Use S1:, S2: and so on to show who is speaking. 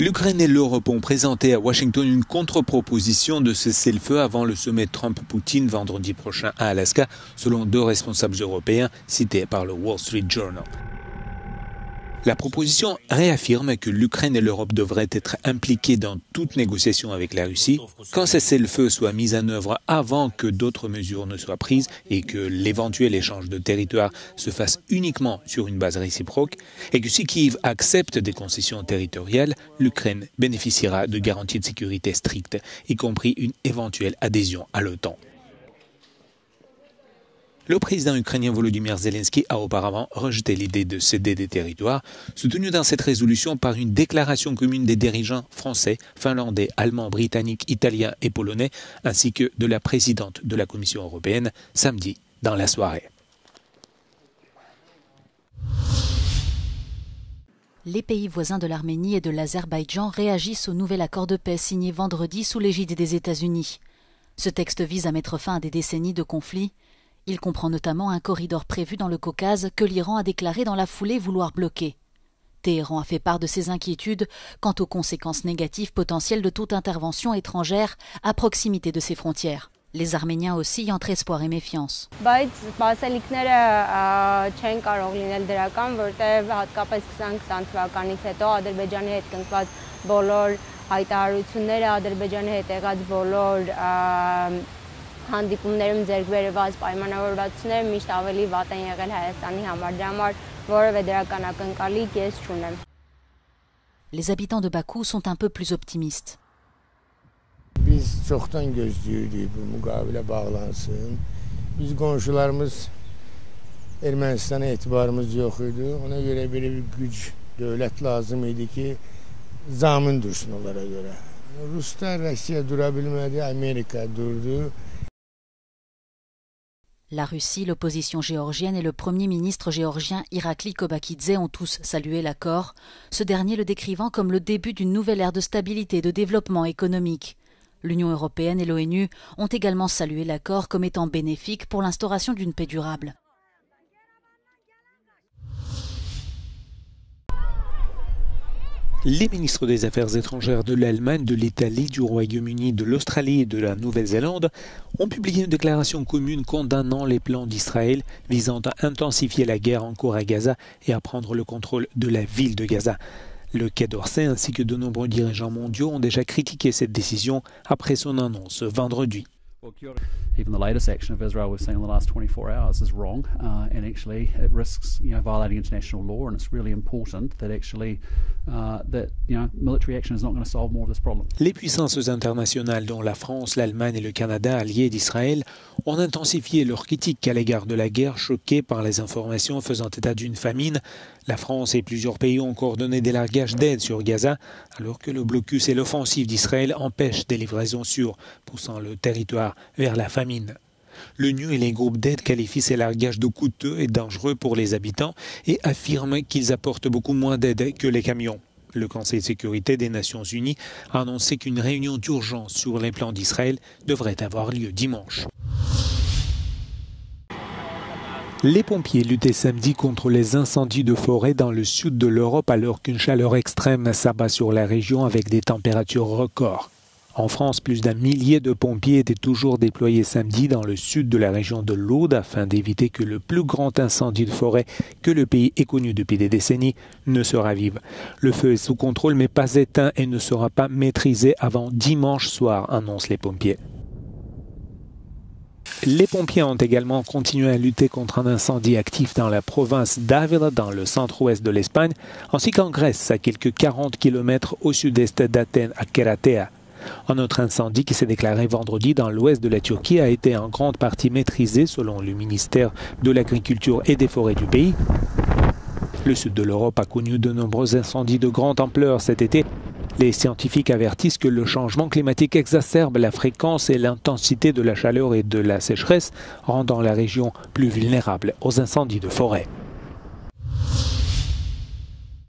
S1: L'Ukraine et l'Europe ont présenté à Washington une contre-proposition de cessez-le-feu avant le sommet Trump-Poutine vendredi prochain à Alaska, selon 2 responsables européens cités par le Wall Street Journal. La proposition réaffirme que l'Ukraine et l'Europe devraient être impliquées dans toute négociation avec la Russie quand cessez-le-feu soit mis en œuvre avant que d'autres mesures ne soient prises et que l'éventuel échange de territoire se fasse uniquement sur une base réciproque et que si Kiev accepte des concessions territoriales, l'Ukraine bénéficiera de garanties de sécurité strictes, y compris une éventuelle adhésion à l'OTAN. Le président ukrainien Volodymyr Zelensky a auparavant rejeté l'idée de céder des territoires, soutenu dans cette résolution par une déclaration commune des dirigeants français, finlandais, allemands, britanniques, italiens et polonais, ainsi que de la présidente de la Commission européenne, samedi dans la soirée.
S2: Les pays voisins de l'Arménie et de l'Azerbaïdjan réagissent au nouvel accord de paix signé vendredi sous l'égide des États-Unis. Ce texte vise à mettre fin à des décennies de conflits. Il comprend notamment un corridor prévu dans le Caucase que l'Iran a déclaré dans la foulée vouloir bloquer. Téhéran a fait part de ses inquiétudes quant aux conséquences négatives potentielles de toute intervention étrangère à proximité de ses frontières. Les Arméniens oscillent entre espoir et méfiance.
S3: հանդիպումներում ձեռք բերված պայմանավորվածությունները միշտ ավելի վատ են եղել Հայաստանի համար, դրա համար որևէ դրական ակնկալի ես չունեմ.
S2: Les habitants de Bakou sont un peu plus optimistes.
S4: Biz çoxdan gözləyirik bu müqavilə bağlansın. Biz qonşularımız Ermənistana etibarımız yox idi. Ona görə belə bir güc, dövlət lazım idi ki, zamin dursun onlara görə. Ruslar Rusiya dura bilmədi, Amerika durdu.
S2: La Russie, l'opposition géorgienne et le premier ministre géorgien Irakli Kobakidze ont tous salué l'accord, ce dernier le décrivant comme le début d'une nouvelle ère de stabilité et de développement économique. L'Union européenne et l'ONU ont également salué l'accord comme étant bénéfique pour l'instauration d'une paix durable.
S1: Les ministres des Affaires étrangères de l'Allemagne, de l'Italie, du Royaume-Uni, de l'Australie et de la Nouvelle-Zélande ont publié une déclaration commune condamnant les plans d'Israël visant à intensifier la guerre en cours à Gaza et à prendre le contrôle de la ville de Gaza. Le Quai d'Orsay ainsi que de nombreux dirigeants mondiaux ont déjà critiqué cette décision après son annonce vendredi.
S5: Even the latest action of Israel we've seen in the last 24 hours is wrong, and actually it risks, violating international law. And it's really important that actually military action is not going to solve more of this problem.
S1: Les puissances internationales, dont la France, l'Allemagne et le Canada, alliés d'Israël, ont intensifié leurs critiques à l'égard de la guerre, choqués par les informations faisant état d'une famine. La France et plusieurs pays ont coordonné des largages d'aide sur Gaza, alors que le blocus et l'offensive d'Israël empêchent des livraisons sûres, poussant le territoire vers la famine. L'ONU et les groupes d'aide qualifient ces largages de coûteux et dangereux pour les habitants et affirment qu'ils apportent beaucoup moins d'aide que les camions. Le Conseil de sécurité des Nations Unies a annoncé qu'une réunion d'urgence sur les plans d'Israël devrait avoir lieu dimanche. Les pompiers luttaient samedi contre les incendies de forêt dans le sud de l'Europe alors qu'une chaleur extrême s'abat sur la région avec des températures records. En France, plus d'1 millier de pompiers étaient toujours déployés samedi dans le sud de la région de l'Aude afin d'éviter que le plus grand incendie de forêt que le pays ait connu depuis des décennies ne se ravive. Le feu est sous contrôle mais pas éteint et ne sera pas maîtrisé avant dimanche soir, annoncent les pompiers. Les pompiers ont également continué à lutter contre un incendie actif dans la province d'Ávila, dans le centre-ouest de l'Espagne, ainsi qu'en Grèce, à quelques 40 km au sud-est d'Athènes, à Keratea. Un autre incendie qui s'est déclaré vendredi dans l'ouest de la Turquie a été en grande partie maîtrisé selon le ministère de l'Agriculture et des Forêts du pays. Le sud de l'Europe a connu de nombreux incendies de grande ampleur cet été. Les scientifiques avertissent que le changement climatique exacerbe la fréquence et l'intensité de la chaleur et de la sécheresse, rendant la région plus vulnérable aux incendies de forêt.